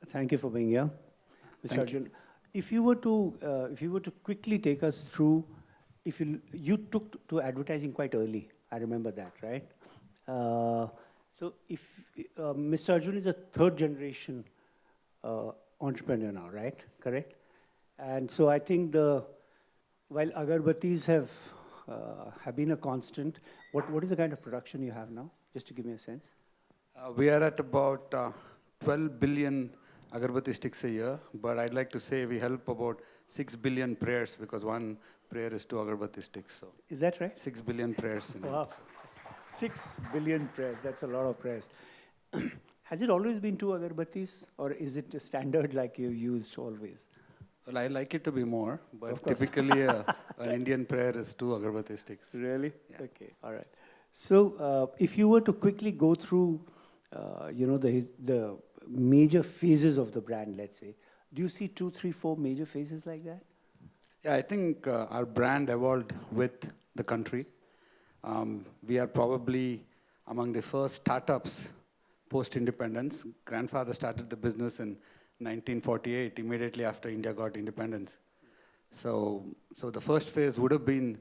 Thank you for being here, Mr. Thank you. Arjun. If you were to quickly take us through, if you took to advertising quite early, I remember that, right? Uh, so if Mr. Arjun is a third generation uh, entrepreneur now, right? Correct. And so I think while agarbattis have been a constant, what is the kind of production you have now? Just to give me a sense. We are at about 12 billion Agarbatti sticks a year, but I'd like to say we help about 6 billion prayers because one prayer is two Agarbatti sticks. So Is that right? 6 billion prayers. Wow. 6 billion prayers. That's a lot of prayers. Has it always been two agarbattis, or is it a standard like you used always? Well, I like it to be more, Of but course. typically an Indian prayer is two Agarbatti sticks. Really? Yeah. Okay. All right. So, if you were to quickly go through, the major phases of the brand, let's say, do you see 2, 3, 4 major phases like that? Yeah, I think our brand evolved with the country. We are probably among the first startups post-independence. Grandfather started the business in 1948, immediately after India got independence. So the first phase would have been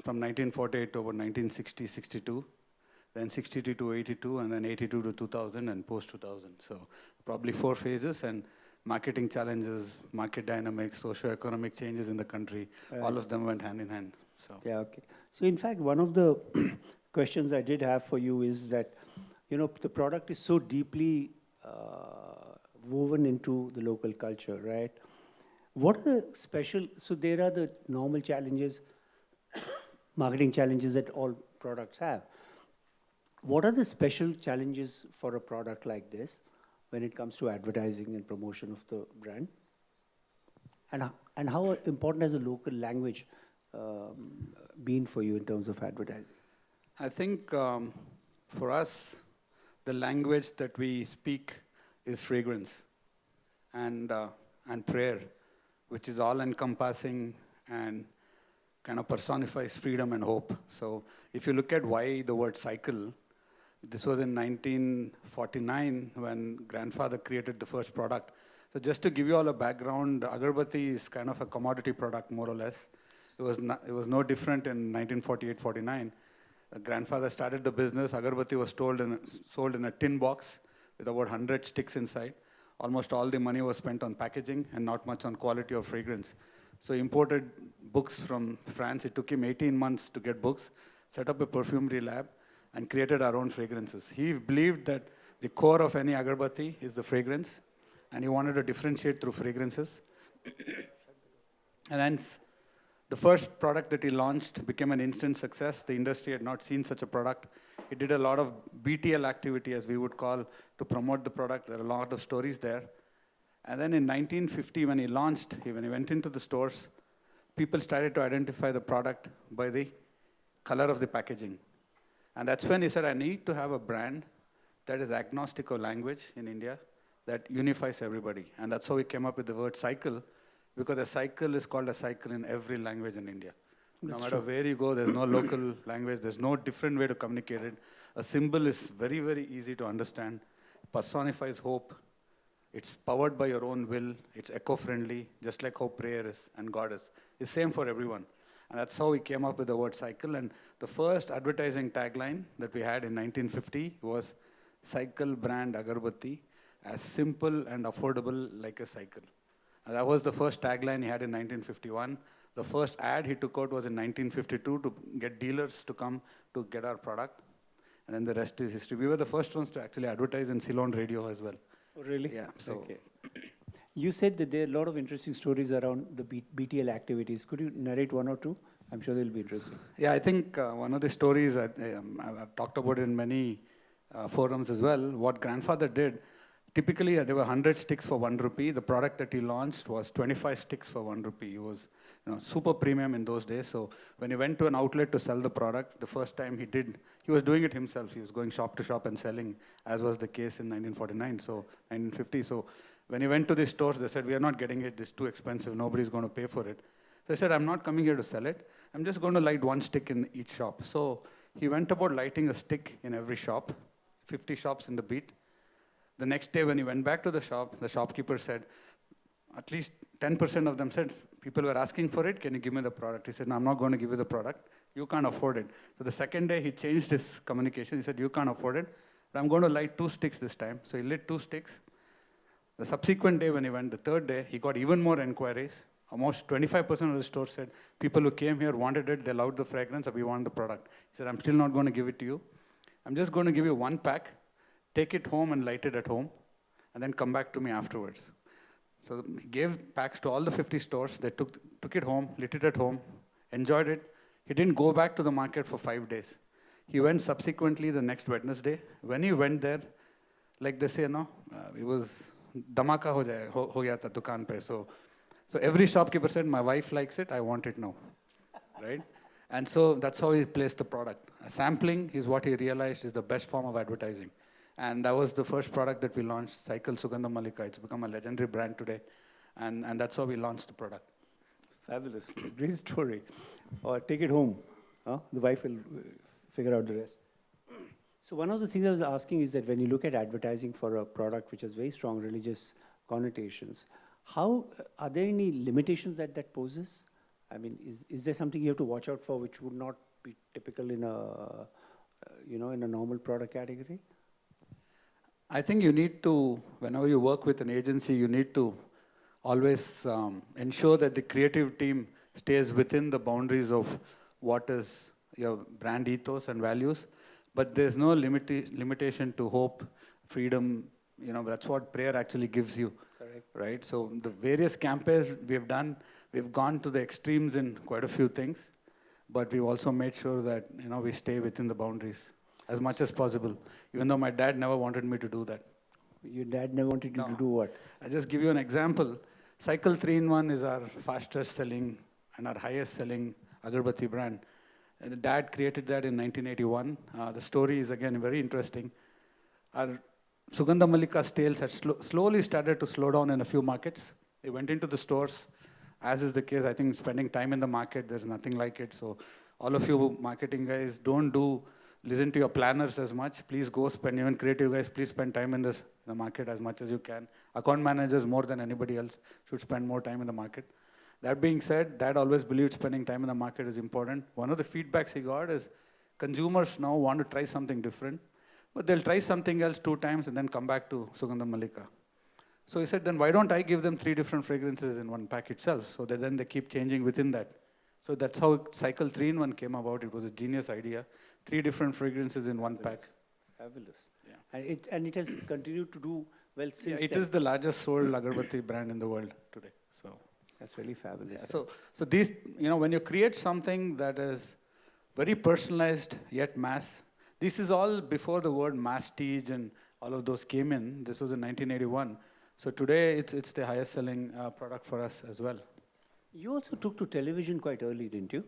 from 1948 to about 1960, 62, then 62 to 82, and then 82 to 2000, and post-2000. So probably 4 phases, and marketing challenges, market dynamics, socio-economic changes in the country, all of them went hand in hand. So Yeah, okay. So in fact, one of the questions I did have for you is that, the product is so deeply woven into the local culture, right? What are the so there are the normal challenges, marketing challenges that all products have. What are the special challenges for a product like this when it comes to advertising and promotion of the brand? And how important has the local language been for you in terms of advertising? I think for us, the language that we speak is fragrance and prayer, which is all-encompassing and kind of personifies freedom and hope. So if you look at why the word cycle, this was in 1949 when grandfather created the first product. So just to give you all a background, Agarbatti is kind of a commodity product, more or less. It was no different in 1948-49. Grandfather started the business. Agarbatti was sold in a tin box with about 100 sticks inside. Almost all the money was spent on packaging and not much on quality of fragrance. So he imported books from France. It took him 18 months to get books, set up a perfumery lab, and created our own fragrances. He believed that the core of any agarbatti is the fragrance, and he wanted to differentiate through fragrances. And hence, the first product that he launched became an instant success. The industry had not seen such a product. He did a lot of BTL activity, as we would call, to promote the product. There are a lot of stories there. And then in 1950, when he launched, when he went into the stores, people started to identify the product by the color of the packaging. And that's when he said, I need to have a brand that is agnostic of language in India, that unifies everybody. And that's how he came up with the word cycle, because a cycle is called a cycle in every language in India. No matter where you go, there's no local language, there's no different way to communicate it. A symbol is very, very easy to understand, personifies hope, it's powered by your own will, it's eco-friendly, just like how prayer is and God is. It's same for everyone. And that's how we came up with the word cycle. And the first advertising tagline that we had in 1950 was Cycle Brand Agarbatti, as simple and affordable like a cycle. And that was the first tagline he had in 1951. The first ad he took out was in 1952 to get dealers to come to get our product. And then the rest is history. We were the first ones to actually advertise in Ceylon radio as well. Oh, really? Yeah. So okay. You said that there are a lot of interesting stories around the BTL activities. Could you narrate one or two? I'm sure they'll be interesting. Yeah, I think one of the stories, I've talked about it in many forums as well. What grandfather did, typically there were 100 sticks for 1 rupee. The product that he launched was 25 sticks for 1 rupee. It was super premium in those days. So when he went to an outlet to sell the product, the first time he was doing it himself. He was going shop to shop and selling, as was the case in 1949, so 1950. So when he went to the stores, they said, we are not getting it. It's too expensive. Nobody's going to pay for it. So he said, I'm not coming here to sell it. I'm just going to light 1 stick in each shop. So he went about lighting a stick in every shop, 50 shops in the beat. The next day when he went back to the shop, the shopkeeper said, at least 10% of them said, people were asking for it, can you give me the product? He said, no, I'm not going to give you the product. You can't afford it. So the second day he changed his communication. He said, you can't afford it, but I'm going to light 2 sticks this time. So he lit 2 sticks. The subsequent day when he went, the third day, he got even more inquiries. Almost 25% of the store said, people who came here wanted it, they loved the fragrance, and we want the product. He said, I'm still not going to give it to you. I'm just going to give you 1 pack, take it home and light it at home, and then come back to me afterwards. So he gave packs to all the 50 stores. They took it home, lit it at home, enjoyed it. He didn't go back to the market for 5 days. He went subsequently the next Wednesday. When he went there, like they say, no, it was dhamaka ho gaya tha dukaan pe. So every shopkeeper said, my wife likes it, I want it now, right? And so that's how he placed the product. Sampling is what he realized is the best form of advertising. And that was the first product that we launched, Cycle Sugandha Mallika. It's become a legendary brand today. And that's how we launched the product. Fabulous. Great story. Or take it home. Huh? The wife will figure out the rest. So one of the things I was asking is that when you look at advertising for a product which has very strong religious connotations, how are there any limitations that poses? I mean, is there something you have to watch out for which would not be typical in a in a normal product category? I think you need to, whenever you work with an agency, you need to always ensure that the creative team stays within the boundaries of what is your brand ethos and values. But there's no limitation to hope, freedom. That's what prayer actually gives you. Correct. Right? So the various campaigns we have done, we've gone to the extremes in quite a few things, but we've also made sure that we stay within the boundaries as much as possible, even though my dad never wanted me to do that. Your dad never wanted you to do what? I'll just give you an example. Cycle 3-in-1 is our fastest selling and our highest selling Agarbatti brand. And Dad created that in 1981. The story is again very interesting. Our Sugandha Mallika sales had slowly started to slow down in a few markets. They went into the stores. As is the case, I think spending time in the market, there's nothing like it. So all of you marketing guys, don't listen to your planners as much. Please go spend, even creative guys, please spend time in the market as much as you can. Account managers, more than anybody else, should spend more time in the market. That being said, Dad always believed spending time in the market is important. One of the feedbacks he got is consumers now want to try something different, but they'll try something else 2 times and then come back to Sugandha Mallika. So he said, then why don't I give them 3 different fragrances in 1 pack itself? So that then they keep changing within that. So that's how Cycle 3-in-1 came about. It was a genius idea. 3 different fragrances in 1 pack. Fabulous. Yeah. And it has continued to do well since. Yeah, it is the largest sold Agarbatti brand in the world today. So that's really fabulous. Yeah, so these, when you create something that is very personalized yet mass, this is all before the word masstige and all of those came in. This was in 1981. So today it's the highest selling product for us as well. You also took to television quite early, didn't you?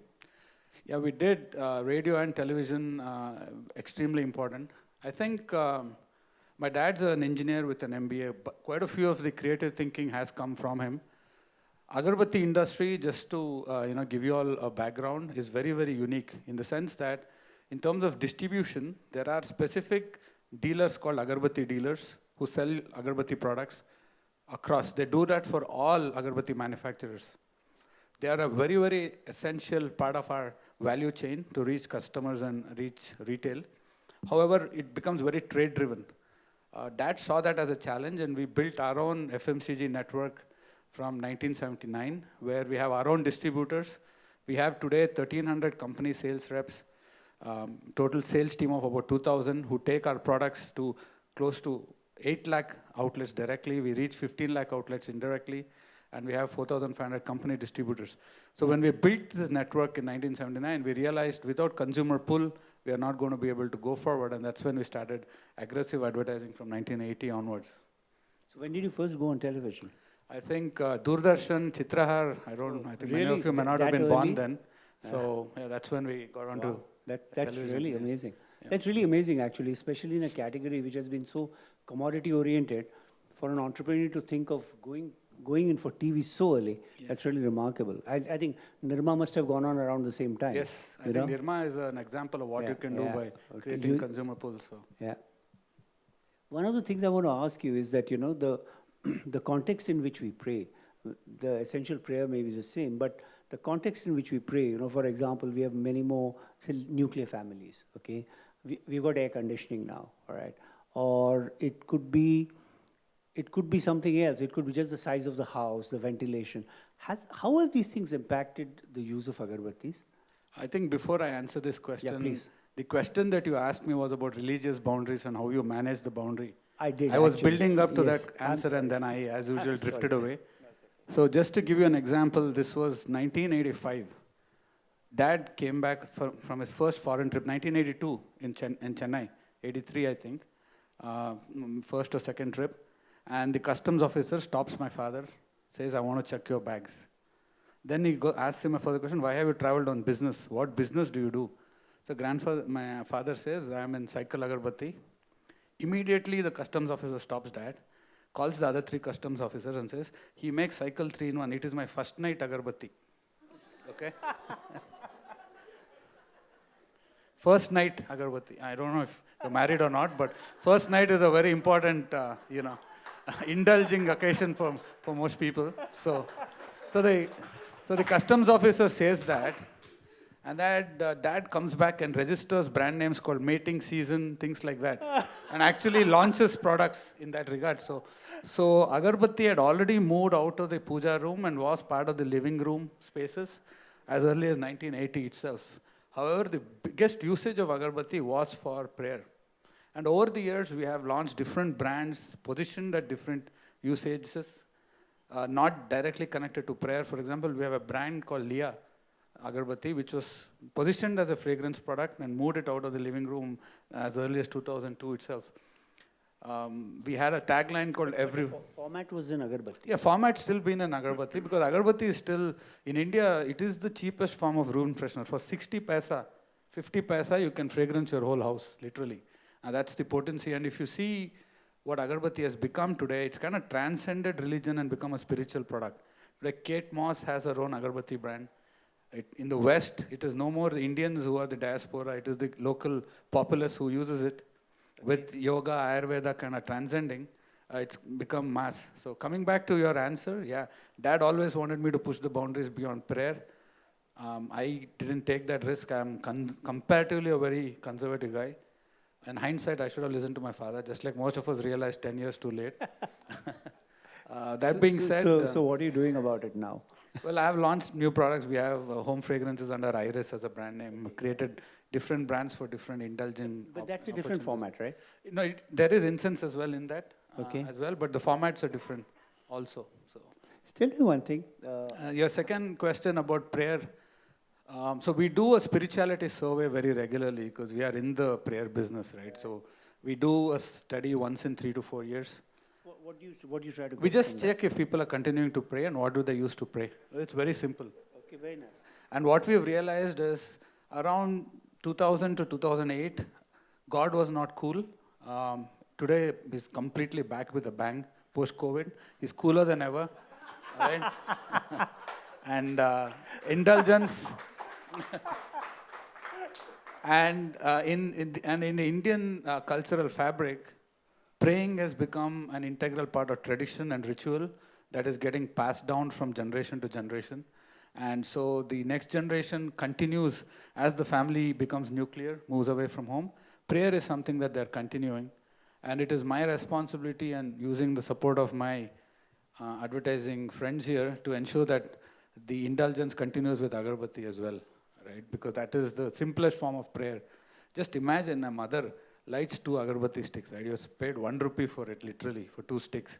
Yeah, we did. Radio and television, extremely important. I think my dad's an engineer with an MBA, but quite a few of the creative thinking has come from him. Agarbatti industry, just to give you all a background, is very, very unique in the sense that in terms of distribution, there are specific dealers called Agarbatti dealers who sell Agarbatti products across. They do that for all Agarbatti manufacturers. They are a very, very essential part of our value chain to reach customers and reach retail. However, it becomes very trade-driven. Dad saw that as a challenge, and we built our own FMCG network from 1979, where we have our own distributors. We have today 1,300 company sales reps, total sales team of about 2,000 who take our products to close to 8 lakh outlets directly. We reach 15 lakh outlets indirectly, and we have 4,500 company distributors. So when we built this network in 1979, we realized without consumer pull, we are not going to be able to go forward, and that's when we started aggressive advertising from 1980 onwards. So when did you first go on television? I think Doordarshan, Chitrahar, I think many of you may not have been born then. So yeah, that's when we got onto That's television. really amazing. Yeah. That's really amazing, actually, especially in a category which has been so commodity-oriented. For an entrepreneur to think of going in for TV so early, yes, that's really remarkable. I think Nirma must have gone on around the same time. Yes, I think Nirma is an example of what you can do by creating consumer pull. So. Yeah. One of the things I want to ask you is that, the, the context in which we pray, the essential prayer may be the same, but the context in which we pray, for example, we have many more, say, nuclear families, okay? We've got air conditioning now, all right? Or it could be something else. It could be just the size of the house, the ventilation. How have these things impacted the use of agarbattis? I think before I answer this question, please. the question that you asked me was about religious boundaries and how you manage the boundary. I did. I was actually. building up to Yes, that I'm answer, sorry. and then I, as usual, I'm drifted sorry. away. So just to give you an example, this was 1985. Dad came back from his first foreign trip, 1982 in Chennai, 83 I think, first or second trip. And the customs officer stops my father, says, I want to check your bags. Then he asks him a further question, why have you traveled on business? What business do you do? So my father says, I'm in Cycle Agarbathi. Immediately the customs officer stops Dad, calls the other 3 customs officers and says, he makes Cycle 3-in-1. It is my first night Agarbatti. Okay? First night Agarbatti. I don't know if you're married or not, but first night is a very important, indulging occasion for most people. So the customs officer says that, and that Dad comes back and registers brand names called Mating Season, things like that, and actually launches products in that regard. So Agarbatti had already moved out of the puja room and was part of the living room spaces as early as 1980 itself. However, the biggest usage of Agarbatti was for prayer. And over the years, we have launched different brands positioned at different usages, not directly connected to prayer. For example, we have a brand called Leah Agarbatti, which was positioned as a fragrance product and moved it out of the living room as early as 2002 itself. We had a tagline called every... Format was in agarbatti. Yeah, format still been in agarbatti because agarbatti is still, in India, it is the cheapest form of room freshener. For 60 paisa, 50 paisa, you can fragrance your whole house, literally. And that's the potency. And if you see what agarbatti has become today, it's kind of transcended religion and become a spiritual product. Like Kate Moss has her own agarbatti brand. In the West, it is no more the Indians who are the diaspora, it is the local populace who uses it. With yoga, Ayurveda kind of transcending, it's become mass. So coming back to your answer, yeah, Dad always wanted me to push the boundaries beyond prayer. I didn't take that risk. I'm comparatively a very conservative guy. In hindsight, I should have listened to my father, just like most of us realized 10 years too late. That being said... So what are you doing about it now? Well, I have launched new products. We have home fragrances under Iris as a brand name. We've created different brands for different indulgent. But that's a different format, right? No, there is incense as well in that as well, but the formats are different also. So, tell me one thing. Your second question about prayer. So we do a spirituality survey very regularly because we are in the prayer business, right? So we do a study once in 3 to 4 years. What do you try to? We just check if people are continuing to pray and what do they use to pray. It's very simple. Okay, very nice. And what we've realized is around 2000 to 2008, God was not cool. Today, he's completely back with a bang post-COVID. He's cooler than ever. Right? And indulgence. And in the Indian cultural fabric, praying has become an integral part of tradition and ritual that is getting passed down from generation to generation. And so the next generation continues as the family becomes nuclear, moves away from home. Prayer is something that they're continuing. And it is my responsibility and using the support of my advertising friends here to ensure that the indulgence continues with agarbatti as well, right? Because that is the simplest form of prayer. Just imagine a mother lights 2 agarbatti sticks, right? You're paid 1 rupee for it, literally, for 2 sticks.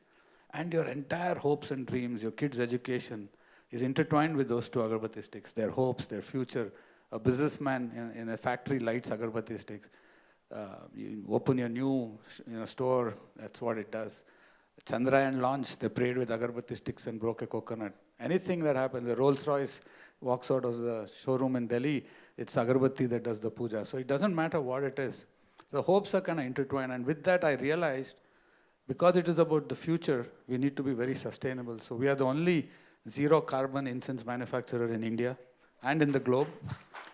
And your entire hopes and dreams, your kids' education is intertwined with those 2 agarbatti sticks. Their hopes, their future. A businessman in a factory lights agarbatti sticks. You open your new store, that's what it does. Chandrayaan launch, they prayed with agarbatti sticks and broke a coconut. Anything that happens, the Rolls Royce walks out of the showroom in Delhi, it's agarbatti that does the puja. So it doesn't matter what it is. The hopes are kind of intertwined, and with that I realized, because it is about the future, we need to be very sustainable. So we are the only zero carbon incense manufacturer in India and in the globe.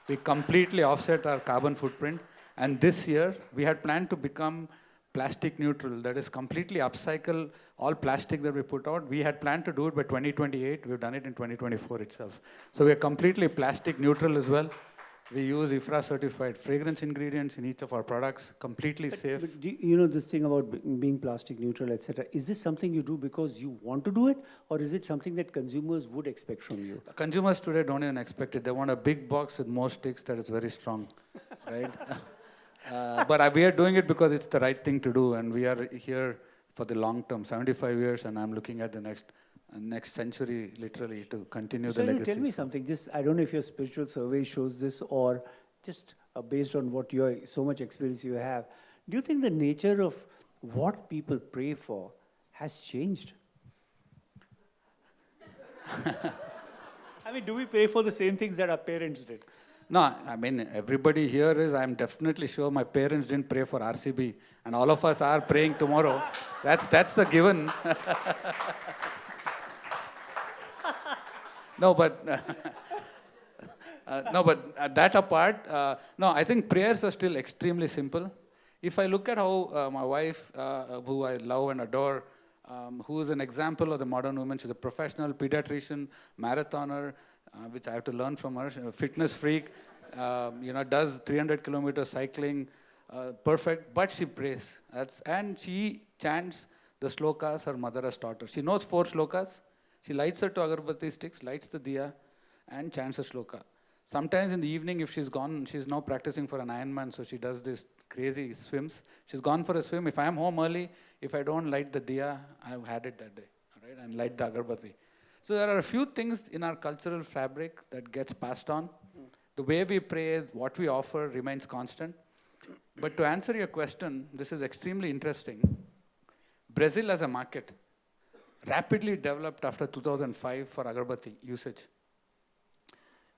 We completely offset our carbon footprint, and this year we had planned to become plastic neutral, that is completely upcycle all plastic that we put out. We had planned to do it by 2028. We've done it in 2024 itself. So we are completely plastic neutral as well. We use IFRA certified fragrance ingredients in each of our products, completely safe. But you know this thing about being plastic neutral, etc. Is this something you do because you want to do it, or is it something that consumers would expect from you? Consumers today don't even expect it. They want a big box with more sticks that is very strong, right? But we are doing it because it's the right thing to do, and we are here for the long term, 75 years, and I'm looking at the next century, literally, to continue the legacy. Tell me something. Just I don't know if your spiritual survey shows this, or just based on what so much experience you have. Do you think the nature of what people pray for has changed? I mean, do we pray for the same things that our parents did? No, I mean, everybody here is, I'm definitely sure my parents didn't pray for RCB, and all of us are praying tomorrow. That's a given. No, but that apart, no, I think prayers are still extremely simple. If I look at how my wife, who I love and adore, who is an example of the modern woman, she's a professional pediatrician, marathoner, which I have to learn from her, a fitness freak, does 300 kilometers cycling, perfect, but she prays. And she chants the slokas her mother has taught her. She knows 4 slokas. She lights her 2 agarbatti sticks, lights the diya, and chants a shloka. Sometimes in the evening, if she's gone, she's now practicing for an Ironman, so she does this crazy swims. She's gone for a swim. If I'm home early, if I don't light the diya, I've had it that day, all right, and light the agarbatti. So there are a few things in our cultural fabric that gets passed on. The way we pray, what we offer remains constant. But to answer your question, this is extremely interesting. Brazil as a market rapidly developed after 2005 for agarbatti usage.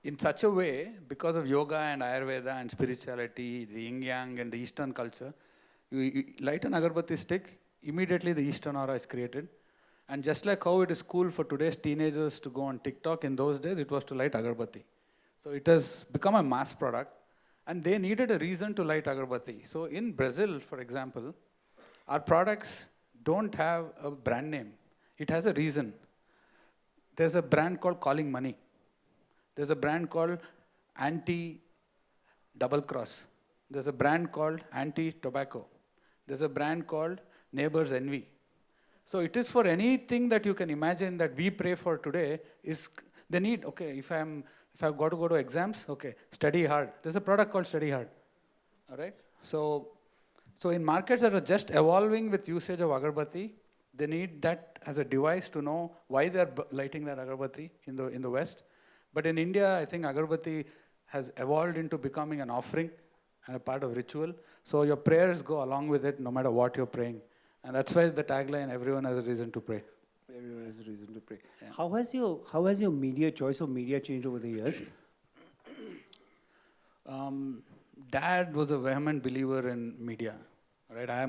In such a way, because of yoga and Ayurveda and spirituality, the yin-yang and the Eastern culture, you light an agarbatti stick, immediately the Eastern aura is created. And just like how it is cool for today's teenagers to go on TikTok, in those days it was to light agarbatti. So it has become a mass product, and they needed a reason to light agarbatti. So in Brazil, for example, our products don't have a brand name. It has a reason. There's a brand called Calling Money. There's a brand called Anti-Double Cross. There's a brand called Anti-Tobacco. There's a brand called Neighbor's Envy. So it is for anything that you can imagine that we pray for today is they need, okay, if I've got to go to exams, okay, study hard. There's a product called Study Hard. All right? So in markets that are just evolving with usage of agarbatti, they need that as a device to know why they're lighting that agarbatti in the West. But in India, I think agarbatti has evolved into becoming an offering and a part of ritual. So your prayers go along with it no matter what you're praying. And that's why the tagline, everyone has a reason to pray. Everyone has a reason to pray. Yeah. How has your media choice of media changed over the years? Dad was a vehement believer in media. Right? I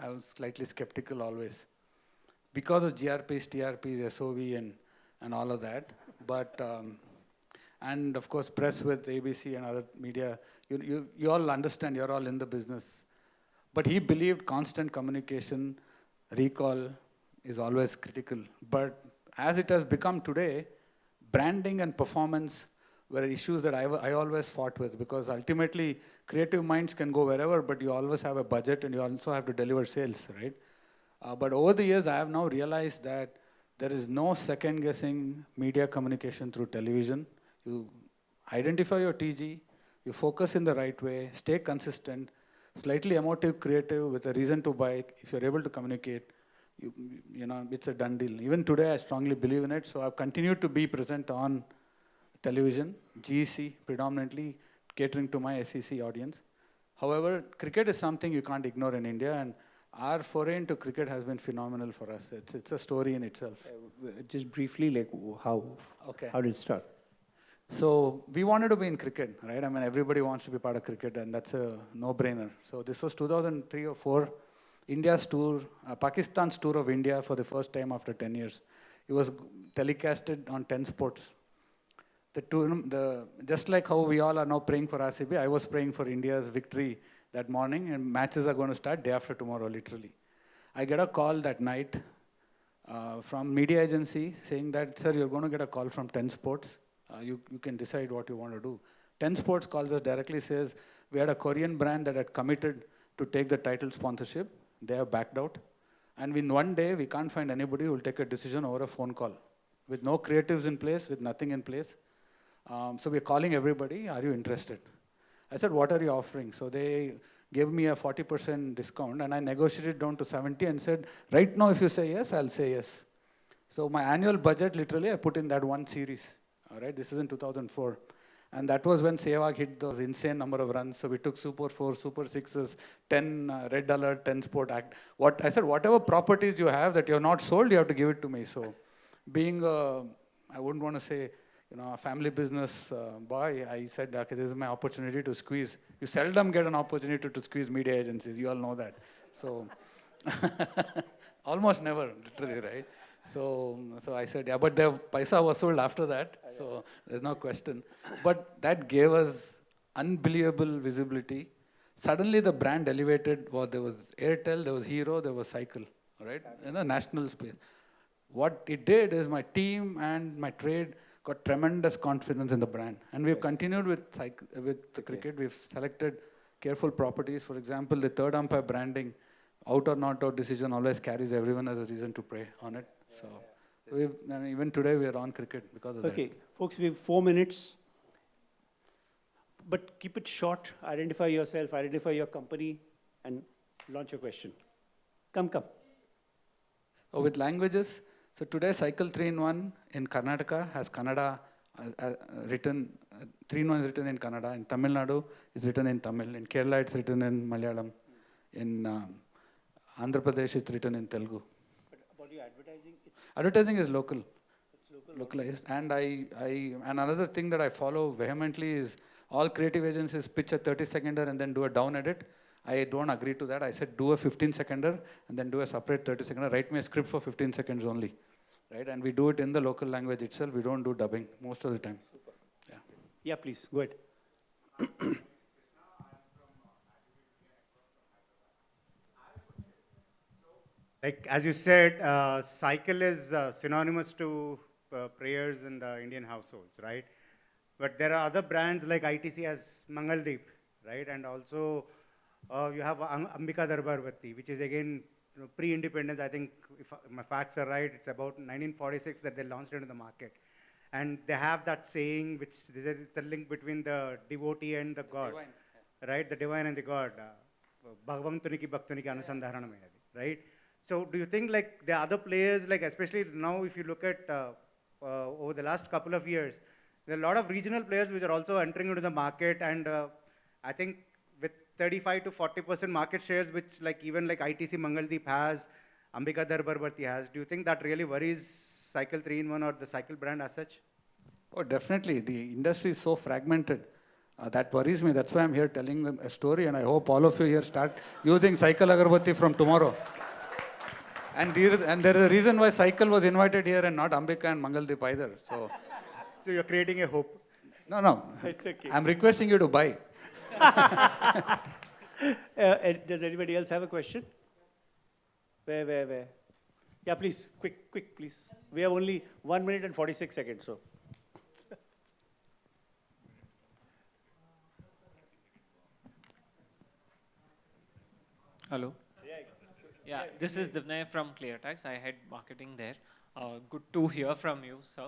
was slightly skeptical always. Because of GRPs, TRPs, SOV and all of that. But and of course press with ABC and other media, you all understand, you're all in the business. But he believed constant communication, recall is always critical. But as it has become today, branding and performance were issues that I always fought with, because ultimately creative minds can go wherever, but you always have a budget and you also have to deliver sales, right? But over the years, I have now realized that there is no second guessing media communication through television. You identify your TG, you focus in the right way, stay consistent, slightly emotive, creative, with a reason to buy. If you're able to communicate, it's a done deal. Even today, I strongly believe in it. So I've continued to be present on television, GEC predominantly, catering to my SEC audience. However, cricket is something you can't ignore in India, and our foray into cricket has been phenomenal for us. It's a story in itself. Just briefly, like how did it start? So we wanted to be in cricket, right? I mean, everybody wants to be part of cricket, and that's a no-brainer. So this was 2003 or 4, India's tour, Pakistan's tour of India for the first time after 10 years. It was telecasted on 10 sports. Just like how we all are now praying for RCB, I was praying for India's victory that morning, and matches are going to start day after tomorrow, literally. I get a call that night from media agency saying that, sir, you're going to get a call from 10 Sports. You can decide what you want to do. 10 Sports calls us directly, says, we had a Korean brand that had committed to take the title sponsorship. They have backed out. And in one day, we can't find anybody who will take a decision over a phone call. With no creatives in place, with nothing in place. So we're calling everybody, are you interested? I said, what are you offering? So they gave me a 40% discount, and I negotiated down to 70 and said, right now if you say yes, I'll say yes. So my annual budget, literally, I put in that one series. All right, this is in 2004. And that was when Sehwag hit those insane number of runs. So we took Super 4, Super 6s, 10 Red Alert, 10 Sport Act. I said, whatever properties you have that you have not sold, you have to give it to me. So being, I wouldn't want to say, a family business boy, I said, okay, this is my opportunity to squeeze. You seldom get an opportunity to squeeze media agencies. You all know that. So almost never, literally, right? So I said, yeah, but the paisa was sold after that, so there's no question. But that gave us unbelievable visibility. Suddenly the brand elevated. There was Airtel, there was Hero, there was Cycle, right? In a national space. What it did is my team and my trade got tremendous confidence in the brand. And we've continued with the cricket. We've selected careful properties. For example, the third umpire branding, out or not out decision always carries everyone as a reason to pray on it. So even today we are on cricket because of that. Okay, folks, we have 4 minutes. But keep it short. Identify yourself, identify your company, and launch your question. Come. Oh, with languages, so today Cycle 3-in-1 in Karnataka has Kannada written, 3-in-1 is written in Kannada. In Tamil Nadu, it's written in Tamil. In Kerala, it's written in Malayalam. In Andhra Pradesh, it's written in Telugu. But about your advertising? Advertising is local. It's localized. And and another thing that I follow vehemently is all creative agencies pitch a 30-seconder and then do a down edit. I don't agree to that. I said do a 15-seconder and then do a separate 30-seconder. Write me a script for 15 seconds only, right? And we do it in the local language itself. We don't do dubbing most of the time. Super. Yeah, please, go ahead. Like, as you said, cycle is synonymous to prayers in the Indian households, right? But there are other brands like ITC as Mangaldeep, right? And also you have Ambika Agarbathi, which is again pre-independence. I think if my facts are right, it's about 1946 that they launched into the market. And they have that saying, which it's a link between the devotee and the God, divine. Right? The divine and the God. Bhagavantuniki Bhaktuniki Anusandharanamayadi, right? So do you think like the other players, like especially now if you look at over the last couple of years, there are a lot of regional players which are also entering into the market, and I think with 35 to 40% market shares, which like even like ITC Mangaldeep has, Ambika Agarbathi has, do you think that really worries Cycle 3-in-1 or the Cycle brand as such? Oh, definitely. The industry is so fragmented. That worries me. That's why I'm here telling them a story, and I hope all of you here start using Cycle Agarbathi from tomorrow. And there is a reason why Cycle was invited here and not Ambika and Mangaldeep either. So you're creating a hope. No. It's okay. I'm requesting you to buy. Does anybody else have a question? Where? Yeah, please, quick, please. We have only 1 minute and 46 seconds, so. Hello. Yeah, this is Divnay from ClearTax. I head marketing there. Good to hear from you, sir.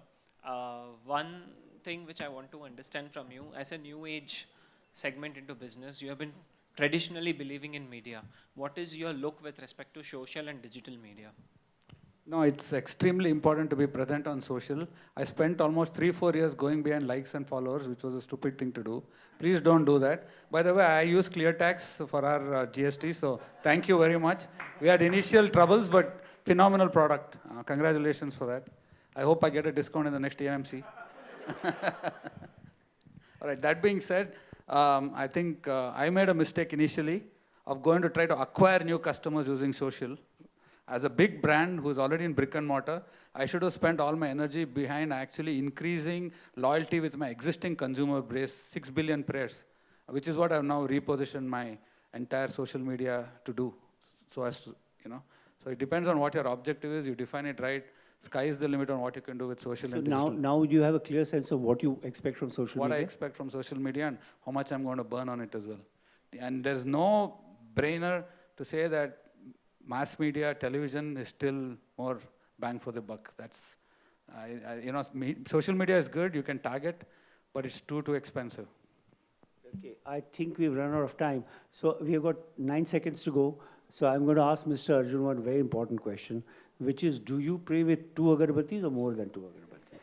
One thing which I want to understand from you, as a new age segment into business, you have been traditionally believing in media. What is your look with respect to social and digital media? No, it's extremely important to be present on social. I spent almost 3-4 years going behind likes and followers, which was a stupid thing to do. Please don't do that. By the way, I use ClearTax for our GST, so thank you very much. We had initial troubles, but phenomenal product. Congratulations for that. I hope I get a discount in the next AMC. All right, that being said, I think I made a mistake initially of going to try to acquire new customers using social. As a big brand who's already in brick and mortar, I should have spent all my energy behind actually increasing loyalty with my existing consumer base, 6 billion prayers, which is what I've now repositioned my entire social media to do. So as to, so it depends on what your objective is. You define it right. Sky is the limit on what you can do with social So and now, digital. now you have a clear sense of what you expect from social What I media? expect from social media and how much I'm going to burn on it as well. And there's no brainer to say that mass media, television is still more bang for the buck. That's, social media is good, you can target, but it's too expensive. Okay, I think we've run out of time. So we've got 9 seconds to go. So I'm going to ask Mr. Arjun one very important question, which is, do you pray with 2 agarbattis or more than 2 agarbattis?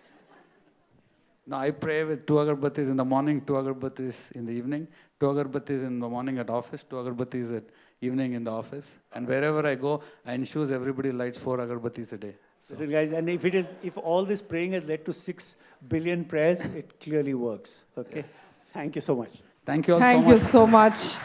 No, I pray with 2 agarbattis in the morning, 2 agarbattis in the evening, 2 agarbattis in the morning at office, 2 agarbattis at evening in the office. And wherever I go, I ensure everybody lights 4 agarbattis a day. So. Listen, guys, and if all this praying has led to 6 billion prayers, it clearly works. Okay? Yes. Thank you so much. Thank you all so much. Thank you so much.